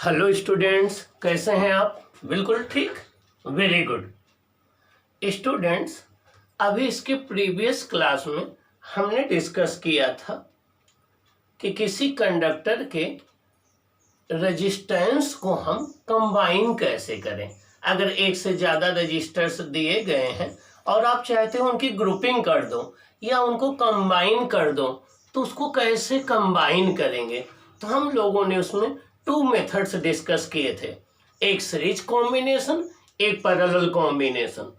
Hello students, कैसे हैं आप? बिल्कुल ठीक, वेरी गुड। स्टूडेंट्स, अभी इसके प्रीवियस क्लास में हमने डिस्कस किया था कि किसी कंडक्टर के रेजिस्टेंस को हम कंबाइन कैसे करें। अगर एक से ज़्यादा रजिस्टर्स दिए गए हैं और आप चाहते हो उनकी ग्रुपिंग कर दो या उनको कंबाइन कर दो, तो उसको कैसे कंबाइन करेंगे। तो हम लोगों ने उसमें 2 मेथड्स डिस्कस किए थे, एक सीरीज कॉम्बिनेशन, एक पैरेलल कॉम्बिनेशन।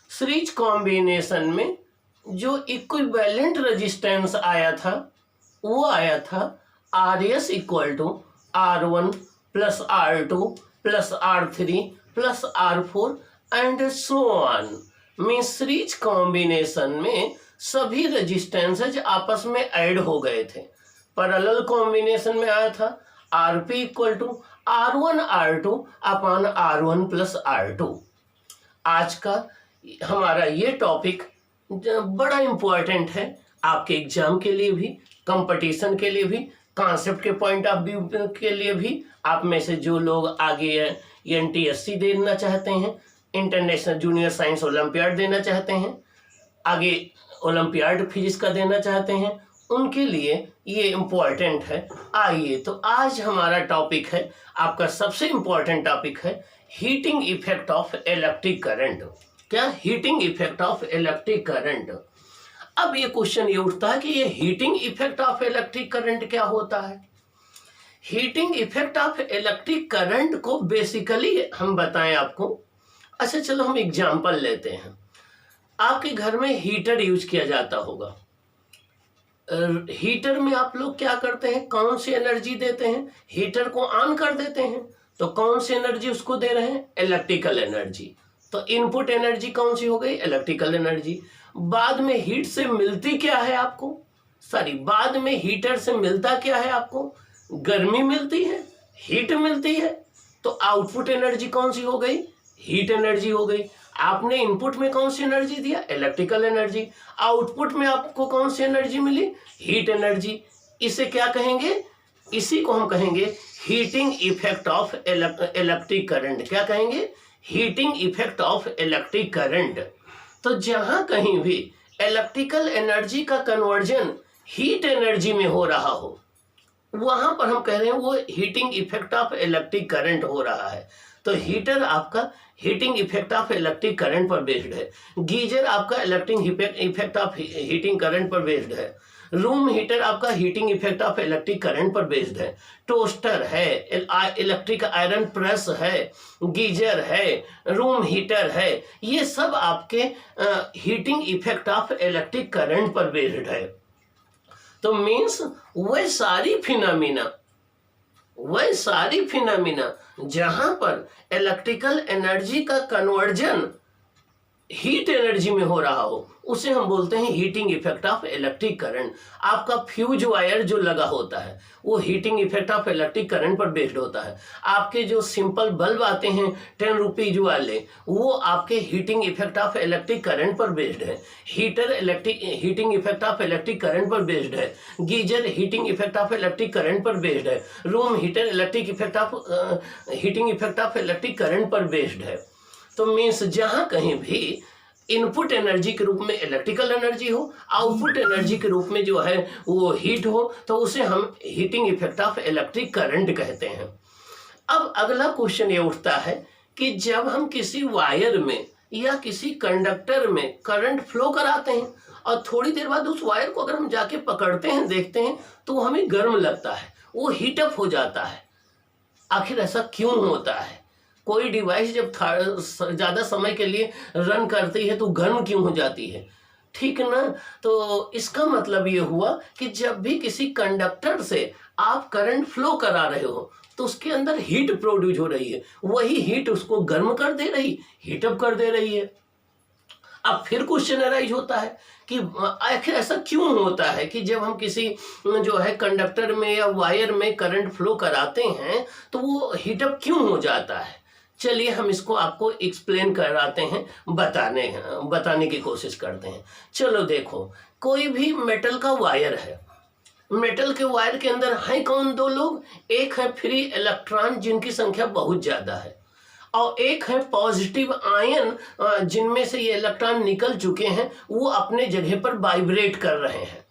सीरीज कॉम्बिनेशन में जो इक्विवेलेंट रेजिस्टेंस आया था वो आया था RS equal to R1 plus R2 plus R3 plus R4 and so on. Means series combination में सभी रेजिस्टेंसेज आपस में ऐड हो गए थे। पैरेलल कॉम्बिनेशन में आया था RP equal to R1 R2 upon R1 plus R2। आज का हमारा ये टॉपिक बड़ा इम्पोर्टेंट है आपके एग्जाम के लिए भी, कंपटीशन के लिए भी, कॉन्सेप्ट के पॉइंट ऑफ व्यू के लिए भी। आप में से जो लोग आगे NTSC देना चाहते हैं, इंटरनेशनल जूनियर साइंस ओलंपियाड देना चाहते हैं, आगे ओलंपियाड फिजिक्स का देना चाहते हैं, उनके लिए ये इम्पोर्टेंट है। आइए, तो आज हमारा टॉपिक है, आपका सबसे इम्पोर्टेंट टॉपिक है heating effect of electric current. क्या? Heating effect of electric current. अब ये क्वेश्चन ये उठता है कि ये heating effect of electric current क्या होता है। Heating effect of electric current को बेसिकली हम बताएं आपको। अच्छा, चलो हम एग्जांपल लेते हैं। आपके घर में हीटर यूज किया जाता होगा। हीटर में आप लोग क्या करते हैं, कौन सी एनर्जी देते हैं? हीटर को ऑन कर देते हैं, तो कौन सी एनर्जी उसको दे रहे हैं? Electrical energy. तो इनपुट एनर्जी कौन सी हो गई? Electrical energy. बाद में हीट से मिलती क्या है आपको? बाद में हीटर से मिलता क्या है आपको? गर्मी मिलती है, हीट मिलती है। तो आउटपुट एनर्जी कौन सी हो गई? हीट एनर्जी हो गई। आपने इनपुट में कौन सी एनर्जी दिया? Electrical energy. आउटपुट में आपको कौन सी एनर्जी मिली? Heat energy. इसे क्या कहेंगे? इसी को हम कहेंगे heating effect of electric current. क्या कहेंगे? Heating effect of electric current. तो जहां कहीं भी इलेक्ट्रिकल एनर्जी का कन्वर्जन हीट एनर्जी में हो रहा हो, वहां पर हम कह रहे हैं वो heating effect of electric current हो रहा है। तो हीटर आपका heating effect of electric current पर बेस्ड है। गीजर आपका electric effect of heating current पर बेस्ड है। रूम हीटर आपका heating effect of electric current पर बेस्ड है। टोस्टर है, इलेक्ट्रिक आयरन प्रेस है, गीजर है, रूम हीटर है, ये सब आपके heating effect of electric current पर बेस्ड है। तो मीन्स वह सारी फिनोमिना जहां पर इलेक्ट्रिकल एनर्जी का कन्वर्जन हीट एनर्जी में हो रहा हो, उसे हम बोलते हैं heating effect of electric current. आपका फ्यूज वायर जो लगा होता है वो heating effect of electric current पर बेस्ड होता है। आपके जो सिंपल बल्ब आते हैं 10 रुपीज वाले, वो आपके heating effect of electric current पर बेस्ड है। Heater heating effect of electric current पर बेस्ड है। Geyser heating effect of electric current पर बेस्ड है। Room heater electric effect of heating effect of electric current पर बेस्ड है। तो means जहां कहीं भी इनपुट एनर्जी के रूप में इलेक्ट्रिकल एनर्जी हो, आउटपुट एनर्जी के रूप में जो है वो हीट हो, तो उसे हम heating effect of electric current कहते हैं। अब अगला क्वेश्चन ये उठता है कि जब हम किसी वायर में या किसी कंडक्टर में करंट फ्लो कराते हैं और थोड़ी देर बाद उस वायर को अगर हम जाके पकड़ते हैं, देखते हैं, तो वो हमें गर्म लगता है, वो हीटअप हो जाता है। आखिर ऐसा क्यों होता है? कोई डिवाइस जब ज़्यादा समय के लिए रन करती है तो गर्म क्यों हो जाती है? ठीक ना? तो इसका मतलब ये हुआ कि जब भी किसी कंडक्टर से आप करंट फ्लो करा रहे हो तो उसके अंदर हीट प्रोड्यूस हो रही है, वही हीट उसको गर्म कर दे रही, हीटअप कर दे रही है। अब फिर क्वेश्चन अराइज होता है कि आखिर ऐसा क्यों होता है कि जब हम किसी जो है कंडक्टर में या वायर में करंट फ्लो कराते हैं तो वो हीटअप क्यों हो जाता है। चलिए हम इसको आपको एक्सप्लेन कराते हैं, बताने की कोशिश करते हैं। चलो देखो, कोई भी मेटल का वायर है, मेटल के वायर के अंदर हैं कौन? दो लोग, एक है फ्री इलेक्ट्रॉन जिनकी संख्या बहुत ज्यादा है, और एक है पॉजिटिव आयन जिनमें से ये इलेक्ट्रॉन निकल चुके हैं, वो अपने जगह पर वाइब्रेट कर रहे हैं।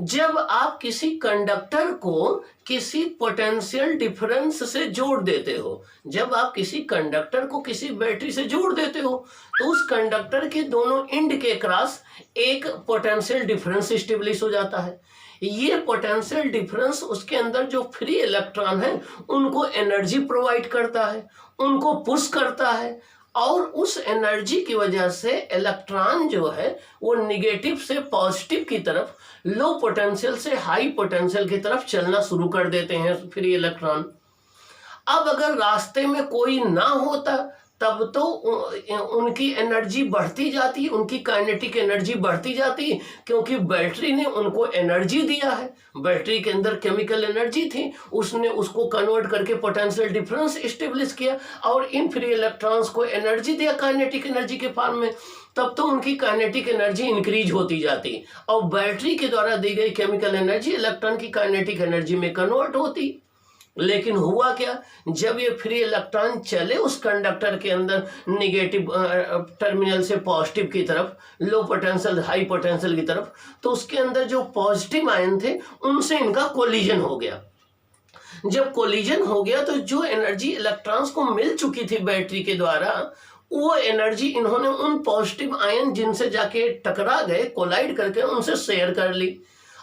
जब आप किसी कंडक्टर को किसी पोटेंशियल डिफरेंस से जोड़ देते हो, जब आप किसी कंडक्टर को किसी बैटरी से जोड़ देते हो, तो उस कंडक्टर के दोनों एंड के क्रॉस एक पोटेंशियल डिफरेंस स्टेब्लिश हो जाता है। ये पोटेंशियल डिफरेंस उसके अंदर जो फ्री इलेक्ट्रॉन है उनको एनर्जी प्रोवाइड करता है, उनको पुश करता है, और उस एनर्जी की वजह से इलेक्ट्रॉन जो है वो निगेटिव से पॉजिटिव की तरफ, लो पोटेंशियल से हाई पोटेंशियल की तरफ चलना शुरू कर देते हैं फ्री इलेक्ट्रॉन। अब अगर रास्ते में कोई ना होता तब तो उनकी एनर्जी बढ़ती जाती, उनकी काइनेटिक एनर्जी बढ़ती जाती, क्योंकि बैटरी ने उनको एनर्जी दिया है। बैटरी के अंदर केमिकल एनर्जी थी, उसने उसको कन्वर्ट करके पोटेंशियल डिफरेंस एस्टेब्लिश किया और इन फ्री इलेक्ट्रॉन्स को एनर्जी दिया काइनेटिक एनर्जी के फॉर्म में। तब तो उनकी काइनेटिक एनर्जी इंक्रीज होती जाती और बैटरी के द्वारा दी गई केमिकल एनर्जी इलेक्ट्रॉन की काइनेटिक एनर्जी में कन्वर्ट होती। लेकिन हुआ क्या, जब ये फ्री इलेक्ट्रॉन चले उस कंडक्टर के अंदर निगेटिव टर्मिनल से पॉजिटिव की तरफ, लो पोटेंशियल हाई पोटेंशियल की तरफ, तो उसके अंदर जो पॉजिटिव आयन थे उनसे इनका कोलिजन हो गया। जब कोलिजन हो गया तो जो एनर्जी इलेक्ट्रॉन्स को मिल चुकी थी बैटरी के द्वारा, वो एनर्जी इन्होंने उन पॉजिटिव आयन जिनसे जाके टकरा गए, कोलाइड करके उनसे शेयर कर ली,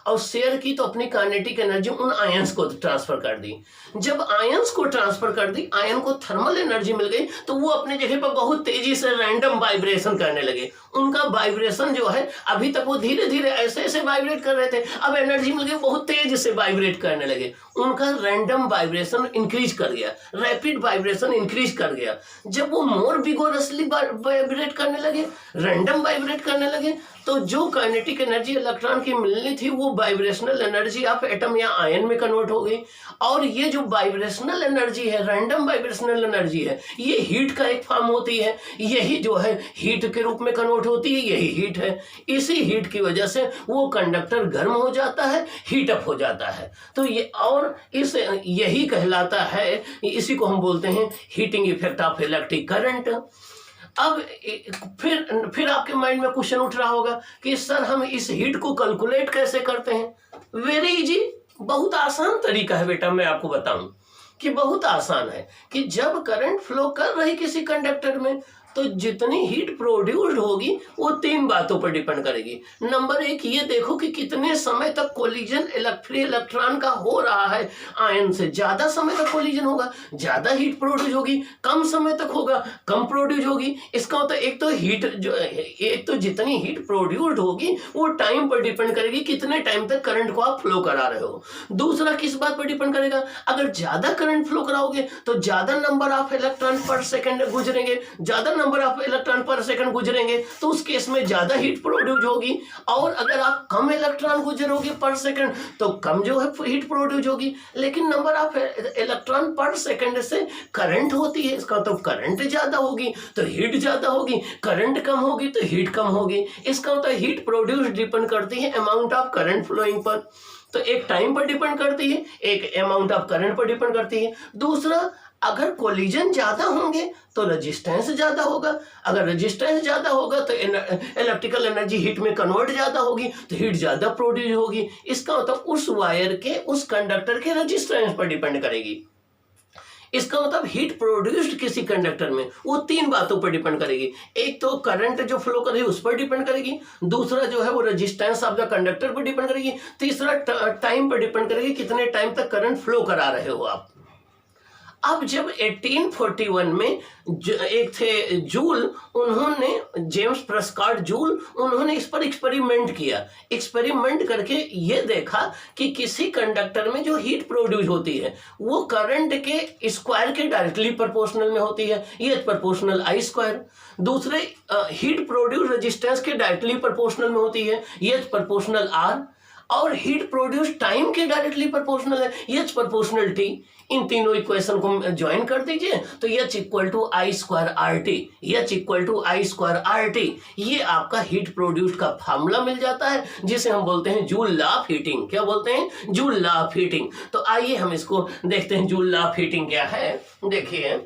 और शेयर की तो अपनी काइनेटिक एनर्जी उन आयंस को ट्रांसफर कर दी। जब आयंस को ट्रांसफर कर दी, आयन को थर्मल एनर्जी मिल गई, तो वो अपने जगह पर बहुत तेजी से रैंडम वाइब्रेशन करने लगे। उनका वाइब्रेशन जो है, अभी तक वो धीरे धीरे ऐसे ऐसे वाइब्रेट कर रहे थे, अब एनर्जी मिल गई, बहुत तेज से वाइब्रेट करने लगे। उनका रैंडम वाइब्रेशन इंक्रीज कर गया, रैपिड वाइब्रेशन इंक्रीज कर गया। जब वो मोर विगोरसली वाइब्रेट करने लगे, रैंडम वाइब्रेट करने लगे, तो जो काइनेटिक एनर्जी इलेक्ट्रॉन की मिलनी थी वो वाइब्रेशनल एनर्जी ऑफ एटम या आयन में कन्वर्ट हो गई। और ये जो वाइब्रेशनल एनर्जी है, रैंडम वाइब्रेशनल एनर्जी है, ये हीट का एक फॉर्म होती है, यही जो है हीट के रूप में कन्वर्ट होती है, यही हीट है। इसी हीट की वजह से वो कंडक्टर गर्म हो जाता है, हीट अप हो जाता है। तो ये और इस यही कहलाता है, इसी को हम बोलते हैं heating effect of electric current. अब फिर आपके माइंड में क्वेश्चन उठ रहा होगा कि सर हम इस हीट को कैलकुलेट कैसे करते हैं? वेरी इजी, बहुत आसान तरीका है बेटा। मैं आपको बताऊं कि बहुत आसान है कि जब करंट फ्लो कर रही किसी कंडक्टर में, तो जितनी हीट प्रोड्यूस्ड होगी वो तीन बातों पर डिपेंड करेगी। नंबर एक, ये देखो कि कितने समय तक कोलिजन फ्री इलेक्ट्रॉन का हो रहा है आयन से। ज्यादा समय तक कोलिजन होगा, ज्यादा हीट प्रोड्यूस होगी, कम समय तक होगा, कम प्रोड्यूस होगी। इसका मतलब एक तो जितनी हीट प्रोड्यूस्ड होगी वो टाइम पर डिपेंड करेगी, कितने टाइम तक करंट को आप फ्लो करा रहे हो। दूसरा किस बात पर डिपेंड करेगा, अगर ज्यादा करंट फ्लो कराओगे तो ज्यादा नंबर ऑफ इलेक्ट्रॉन पर सेकंड गुजरेंगे, ज्यादा नंबर ऑफ इलेक्ट्रॉन पर सेकंड गुजरेंगे तो उस केस में ज्यादा हीट प्रोड्यूस होगी। और अगर आप कम इलेक्ट्रॉन गुजरोगे पर सेकंड तो कम जो है हीट प्रोड्यूस होगी। लेकिन नंबर ऑफ इलेक्ट्रॉन पर सेकंड से करंट होती है, इसका तो करंट ज्यादा होगी तो हीट ज्यादा होगी, करंट कम होगी तो हीट कम होगी। इसका मतलब हीट प्रोड्यूस डिपेंड करती है amount of current flowing per. तो एक टाइम पर डिपेंड करती है, एक अमाउंट ऑफ करंट पर डिपेंड करती है। दूसरा, अगर कोलिजन ज्यादा होंगे तो रेजिस्टेंस ज्यादा होगा, अगर रेजिस्टेंस ज्यादा होगा तो इलेक्ट्रिकल एनर्जी हीट में कन्वर्ट ज्यादा होगी, तो हीट ज्यादा प्रोड्यूस होगी। इसका मतलब उस वायर के, उस कंडक्टर के रेजिस्टेंस पर डिपेंड करेगी। इसका मतलब हीट प्रोड्यूस्ड किसी कंडक्टर में वो तीन बातों पर डिपेंड करेगी। एक तो करंट जो फ्लो कर रही है उस पर डिपेंड करेगी, दूसरा जो है वो रेजिस्टेंस ऑफ द कंडक्टर पर डिपेंड करेगी, तीसरा टाइम पर डिपेंड करेगी, कितने टाइम तक करंट फ्लो करा रहे हो आप। अब जब 1841 में एक थे जूल, उन्होंने जेम्स प्रेस्कॉट जूल, उन्होंने इस पर एक्सपेरिमेंट किया। एक्सपेरिमेंट करके ये देखा कि किसी कंडक्टर में जो हीट प्रोड्यूस होती है वो करंट के स्क्वायर के डायरेक्टली प्रोपोर्शनल में होती है, ये प्रोपोर्शनल आई स्क्वायर। दूसरे, हीट प्रोड्यूस रेजिस्टेंस के डायरेक्टली प्रोपोर्शनल में होती है, ये प्रोपोर्शनल आर। और हीट प्रोड्यूस टाइम के डायरेक्टली प्रोपोर्शनल है, H प्रोपोर्शनल T। इन तीनों इक्वेशन को ज्वाइन कर दीजिए तो H equal to I square R T, H equal to I square R T. ये आपका हीट प्रोड्यूस का फार्मूला मिल जाता है जिसे हम बोलते हैं जूल लॉ ऑफ हीटिंग। क्या बोलते हैं? Joule law of heating. तो आइए हम इसको देखते हैं जूल लॉ ऑफ हीटिंग क्या है। देखिए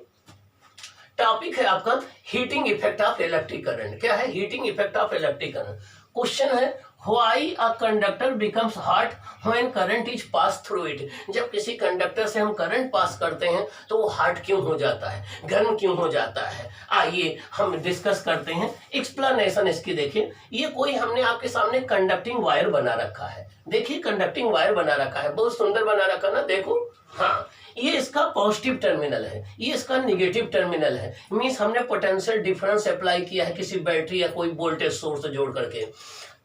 टॉपिक है आपका heating effect of electric current. क्या है? Heating effect of electric current. Question है why a conductor becomes hot when current is pass through it. जब किसी कंडक्टर से हम करंट पास करते हैं तो वो हॉट क्यों हो जाता है, गर्म क्यों हो जाता है? आइए हम डिस्कस करते हैं। एक्सप्लेनेशन इसकी देखिए। ये कोई हमने आपके सामने कंडक्टिंग वायर बना रखा है। देखिए कंडक्टिंग वायर बना रखा है, बहुत सुंदर बना रखा ना, देखो। हाँ, ये इसका पॉजिटिव टर्मिनल है, ये इसका निगेटिव टर्मिनल है। मींस हमने पोटेंशियल डिफरेंस अप्लाई किया है किसी बैटरी या कोई वोल्टेज सोर्स जोड़ करके।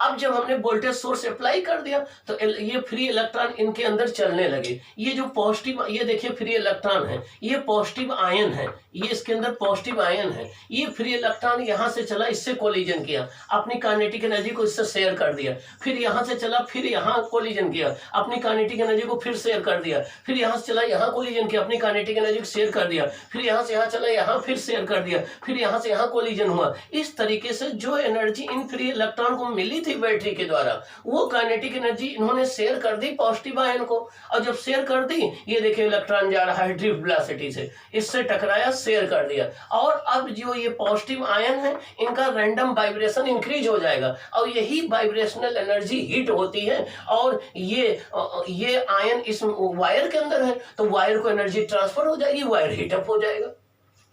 अब जब हमने वोल्टेज सोर्स अप्लाई कर दिया तो ये फ्री इलेक्ट्रॉन इनके अंदर चलने लगे। ये जो पॉजिटिव, ये देखिए फ्री इलेक्ट्रॉन है, ये पॉजिटिव आयन है, ये इसके अंदर पॉजिटिव आयन है। ये फ्री इलेक्ट्रॉन यहाँ से चला, इससे कोलिजन किया, अपनी काइनेटिक एनर्जी को इससे शेयर कर दिया। फिर यहाँ से चला, फिर यहाँ कोलिजन किया, अपनी काइनेटिक एनर्जी को फिर शेयर कर दिया। फिर यहाँ से चला, यहाँ कोलिजन किया, अपनी काइनेटिक एनर्जी को शेयर कर दिया। फिर यहाँ से यहाँ चला, यहाँ फिर शेयर कर दिया। फिर यहाँ से यहाँ कोलिजन हुआ। इस तरीके से जो एनर्जी इन फ्री इलेक्ट्रॉन को मिली थी बैटरी के द्वारा, वो काइनेटिक एनर्जी इन्होंने शेयर कर दी पॉजिटिव आयन को। और जब शेयर कर दी, ये देखिए इलेक्ट्रॉन जा रहा है ड्रिफ्ट वेलोसिटी से, इससे टकराया, शेयर कर दिया। और अब जो ये पॉजिटिव आयन है इनका रैंडम वाइब्रेशन इंक्रीज हो जाएगा और यही वाइब्रेशनल एनर्जी हीट होती है। और ये आयन इस वायर के अंदर है तो वायर को एनर्जी ट्रांसफर हो जाएगी, वायर हीट अप हो जाएगा।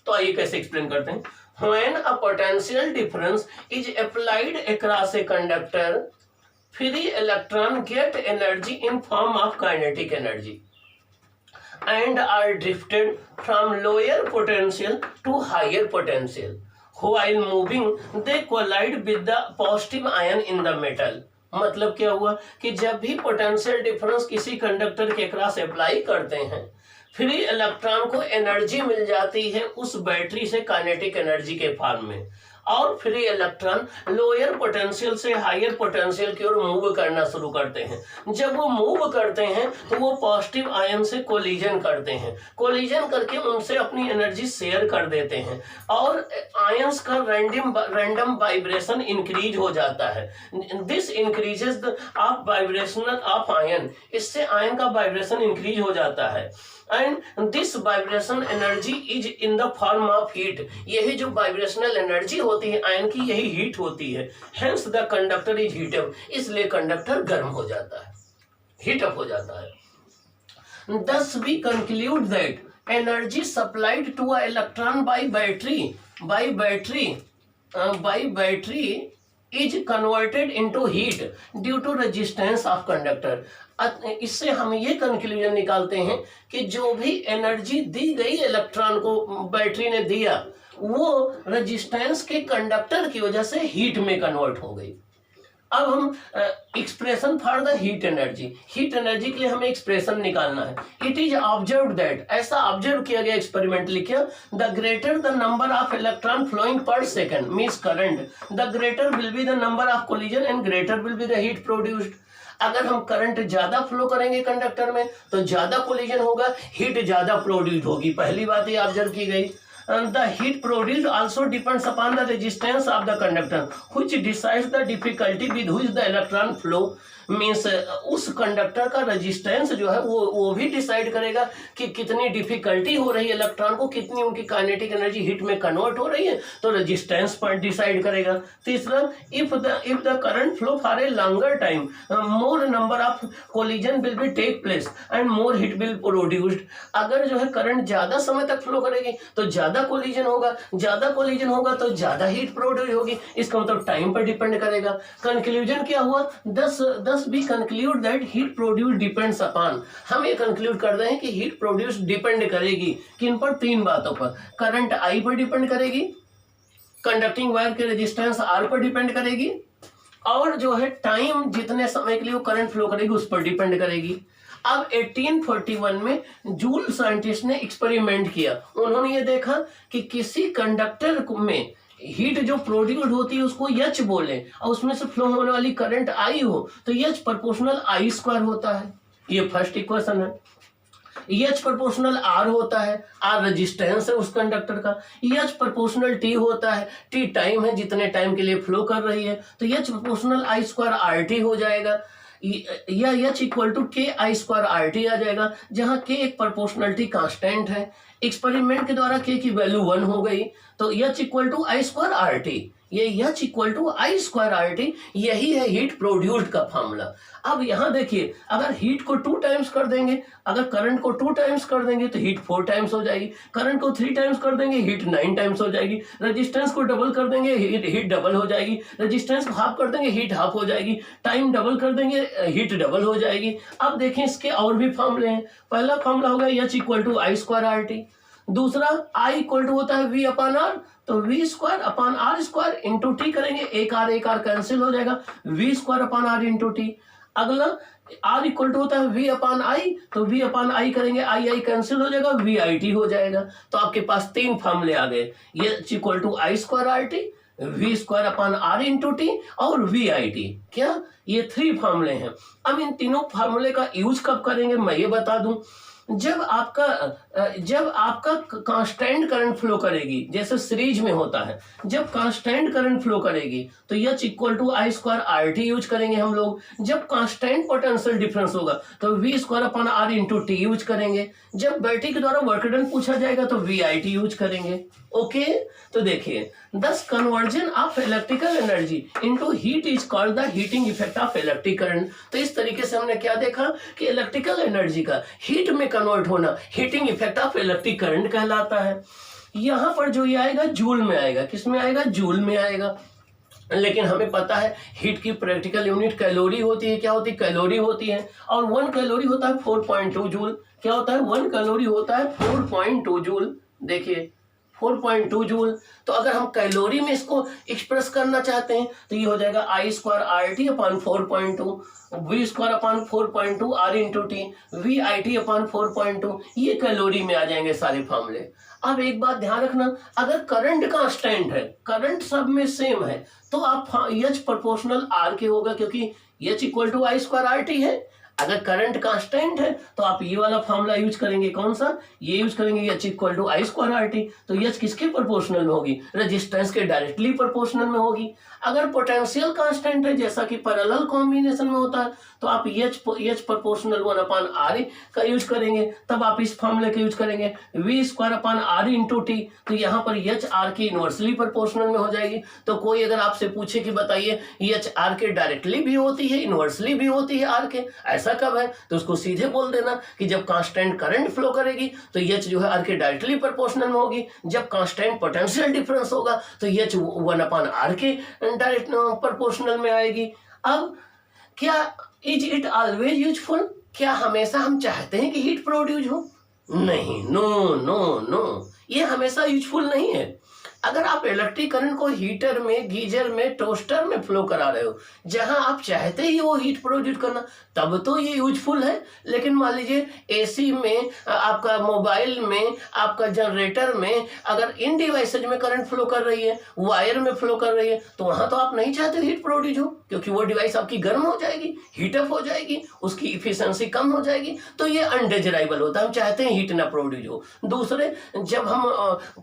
तो आइए कैसे एक्सप्लेन करते हैं। When a potential difference is applied across a conductor, free electron get energy in form of kinetic energy and are drifted from lower potential to higher potential. While moving, they collide with the positive ion in the metal. मतलब क्या हुआ कि जब भी potential difference किसी conductor के cross apply करते हैं, फ्री इलेक्ट्रॉन को एनर्जी मिल जाती है उस बैटरी से काइनेटिक एनर्जी के फॉर्म में, और फ्री इलेक्ट्रॉन लोअर पोटेंशियल से हायर पोटेंशियल की ओर मूव करना शुरू करते हैं। जब वो मूव करते हैं तो वो पॉजिटिव आयन से कोलिजन करते हैं, कोलिजन करके उनसे अपनी एनर्जी शेयर कर देते हैं और आयंस का रैंडम वाइब्रेशन इंक्रीज हो जाता है। This increases the of vibrational of ion, इससे आयन का वाइब्रेशन इंक्रीज हो जाता है। And this vibration energy is in the form of heat, यही जो वाइब्रेशनल एनर्जी होती है आयन की, यही हीट होती है। Hence the conductor is heat up, इसलिए कंडक्टर गर्म हो जाता है, हीट अप हो जाता है। Thus we conclude that energy supplied to a electron by battery is converted into heat due to resistance of conductor। इससे हम ये कंक्लूजन निकालते हैं कि जो भी एनर्जी दी गई इलेक्ट्रॉन को बैटरी ने दिया, वो रेजिस्टेंस के कंडक्टर की वजह से हीट में कन्वर्ट हो गई। अब हम expression for the heat energy, heat energy के लिए हमें एक्सप्रेशन निकालना है। इट इज ऑब्जर्व दैट, ऐसा ऑब्जर्व किया गया एक्सपेरिमेंटली, क्या the greater the number of electron flowing per second means current, the greater will be the number of collision and greater will be the heat produced. अगर हम current ज्यादा flow करेंगे conductor में तो ज्यादा कोलिजन होगा, heat ज्यादा produce होगी। पहली बात ये ऑब्जर्व की गई। The heat produced also depends upon the resistance of the conductor, which decides the difficulty with which the electron flow। Means उस कंडक्टर का रेजिस्टेंस जो है वो भी डिसाइड करेगा कि कितनी डिफिकल्टी हो रही है इलेक्ट्रॉन को, कितनी उनकी काइनेटिक एनर्जी हीट में कन्वर्ट हो रही है, तो रेजिस्टेंस पर डिसाइड करेगा। तीसरा, if the current flow for a longer time more number of collision will be take place and more heat will produced. अगर जो है करंट ज्यादा समय तक फ्लो करेगी तो ज्यादा कोलिजन होगा, ज्यादा कोलिजन होगा तो ज्यादा हीट प्रोड्यूस होगी। इसका मतलब टाइम पर डिपेंड करेगा। कंक्लूजन क्या हुआ? 10 we conclude that heat produced depends upon, हम ये कंक्लूड कर रहे हैं कि हीट प्रोड्यूस डिपेंड करेगी किन पर? 3 बातों पर। करंट आई पर डिपेंड करेगी, कंडक्टिंग वायर के रेजिस्टेंस आर पर डिपेंड करेगी, और जो है टाइम जितने समय के लिए वो करंट फ्लो करेगी उस पर डिपेंड करेगी। अब 1841 में जूल साइंटिस्ट ने एक्सपेरिमेंट किया। उन्होंने ये देखा कि किसी कंडक्टर में हीट जो प्रोड्यूस होती है उसको एच बोले और उसमें से फ्लो होने वाली करंट आई हो तो एच प्रोपोर्शनल आई स्क्वायर होता है। ये फर्स्ट इक्वेशन है। एच प्रोपोर्शनल आर होता है, आर रेजिस्टेंस है उस कंडक्टर का। एच प्रोपोर्शनल टी होता है, टी टाइम है जितने टाइम के लिए फ्लो कर रही है, तो H proportional I square R T हो जाएगा, या एच इक्वल टू के आई स्क्वायर आर टी आ जाएगा, जहां के एक प्रोपोर्शनलिटी कांस्टेंट है। एक्सपेरिमेंट के द्वारा के की वैल्यू 1 हो गई, तो H equal to I square R T, ये H equal to I square R T, यही है हीट प्रोड्यूस्ड का फॉर्मूला। अब यहाँ देखिए, अगर हीट को 2 टाइम्स कर देंगे, अगर करंट को 2 टाइम्स कर देंगे तो हीट 4 टाइम्स हो जाएगी, करंट को 3 टाइम्स कर देंगे हीट 9 टाइम्स हो जाएगी, रेजिस्टेंस को डबल कर देंगे हीट डबल हो जाएगी, रेजिस्टेंस को हाफ कर देंगे हीट हाफ हो जाएगी, टाइम डबल कर देंगे हीट डबल हो जाएगी। अब देखें इसके और भी फॉर्मूले हैं। पहला फॉर्मूला होगा H equal to I square R T, दूसरा आई इक्वल टू होता है वी अपान आर, तो V square upon R square into T करेंगे, एक आर कैंसिल हो जाएगा, V square upon R into T. अगला आर इक्वल टू होता है वी अपान आई, तो वी अपान आई करेंगे, आई कैंसिल हो जाएगा, वी आई टी हो जाएगा। तो आपके पास 3 फॉर्मूले आ गए, ये equal to I square R T, V square upon R into T और वी आई टी। क्या ये 3 फॉर्मूले हैं। अब इन तीनों फॉर्मूले का यूज कब करेंगे मैं ये बता दूं, जब आपका कांस्टेंट करंट फ्लो करेगी, जैसे सीरीज में होता है, जब कांस्टेंट करंट फ्लो करेगी तो H equal to I square R T use करेंगे हम लोग। जब कांस्टेंट पोटेंशियल डिफरेंस होगा तो V square upon R into T use करेंगे। जब बैटरी के द्वारा वर्क डन पूछा जाएगा तो वी आई टी यूज करेंगे। ओके, तो देखिए, दस conversion of electrical energy into heat is called the heating effect of electric current. तो इस तरीके से हमने क्या देखा कि इलेक्ट्रिकल एनर्जी का हीट में कन्वर्ट होना heating effect of electric current कहलाता है। यहाँ पर जो ये आएगा जूल में आएगा, किस में आएगा, जूल में आएगा। लेकिन हमें पता है हीट की प्रैक्टिकल यूनिट कैलोरी होती है, क्या होती है, कैलोरी होती है, और 1 कैलोरी होता है 4.2 जूल। क्या होता है, 1 कैलोरी होता है 4.2 जूल। देखिए 4.2 जूल। तो अगर हम कैलोरी में इसको एक्सप्रेस करना चाहते हैं तो ये हो जाएगा I square R T upon 4.2, V square upon 4.2 R into T, V I T upon 4.2, ये कैलोरी में आ जाएंगे सारे फॉर्मूले। अब एक बात ध्यान रखना, अगर करंट कांस्टेंट है, करंट सब में सेम है, तो आप एच प्रोपोर्शनल आर के होगा, क्योंकि H equal to I square R T है। अगर करंट कांस्टेंट है तो आप ये वाला फॉर्मूला यूज करेंगे, कौन सा, ये यूज करेंगे, H equal to I square R T. तो एच किसके प्रोपोर्शनल में होगी, रेजिस्टेंस के डायरेक्टली प्रोपोर्शनल में होगी। अगर पोटेंशियल कांस्टेंट है, जैसा कि पैरेलल कॉम्बिनेशन में होता है, तो आप एच प्रोपोर्शनल 1 अपान आर का यूज करेंगे। तब आप इस फॉर्मूले का यूज करेंगे V square upon R into T, तो यहाँ पर एच आर की इनवर्सली प्रोपोर्शनल में हो जाएगी। तो कोई अगर आपसे पूछे कि बताइए एच आर के डायरेक्टली भी होती है, इनवर्सली भी होती है आर के, ऐसा कब है, तो उसको सीधे बोल देना कि जब कांस्टेंट करंट फ्लो करेगी तो एच जो है आर के डायरेक्टली प्रोपोर्शनल में होगी। जब कांस्टेंट पोटेंशियल डिफरेंस होगा तो एच 1 अपान आर के डायरेक्ट प्रोपोर्शनल में आएगी। अब क्या इज इट ऑलवेज यूजफुल, क्या हमेशा हम चाहते हैं कि हीट प्रोड्यूस हो, नहीं, नो नो नो, ये हमेशा यूजफुल नहीं है। अगर आप इलेक्ट्रिक करंट को हीटर में, गीजर में, टोस्टर में फ्लो करा रहे हो, जहां आप चाहते ही वो हीट प्रोड्यूस करना, तब तो ये यूजफुल है। लेकिन मान लीजिए एसी में, आपका मोबाइल में, आपका जनरेटर में अगर इन डिवाइसेज में करंट फ्लो कर रही है, वायर में फ्लो कर रही है, तो वहां तो आप नहीं चाहते हीट प्रोड्यूस हो, क्योंकि वो डिवाइस आपकी गर्म हो जाएगी, हीटअप हो जाएगी, उसकी इफिशिएंसी कम हो जाएगी, तो ये अनडिजायरेबल होता है। हम चाहते हैं हीट ना प्रोड्यूस हो। दूसरे, जब हम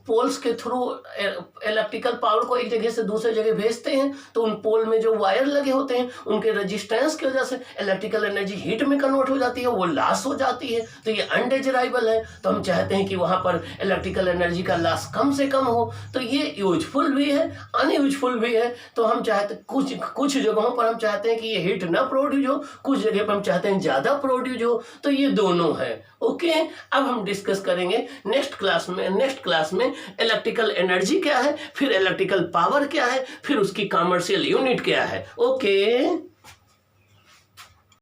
पोल्स के थ्रू इलेक्ट्रिकल पावर को एक जगह से दूसरे जगह भेजते हैं, तो उन पोल में जो वायर लगे होते हैं उनके रेजिस्टेंस की वजह से इलेक्ट्रिकल एनर्जी हीट में कन्वर्ट हो जाती है, वो लॉस हो जाती है, तो ये अनडिजायरेबल है। तो हम चाहते हैं कि वहां पर इलेक्ट्रिकल एनर्जी का लॉस कम से कम हो, तो ये यूजफुल भी है, अनयूजफुल भी है। तो हम चाहते, कुछ जगहों पर हम चाहते हैं कि ये हीट ना प्रोड्यूस हो, कुछ जगह पर हम चाहते हैं ज्यादा प्रोड्यूस हो, तो ये दोनों है। ओके, अब हम डिस्कस करेंगे नेक्स्ट क्लास में इलेक्ट्रिकल एनर्जी क्या है, फिर इलेक्ट्रिकल पावर क्या है, फिर उसकी कॉमर्शियल यूनिट क्या है। ओके।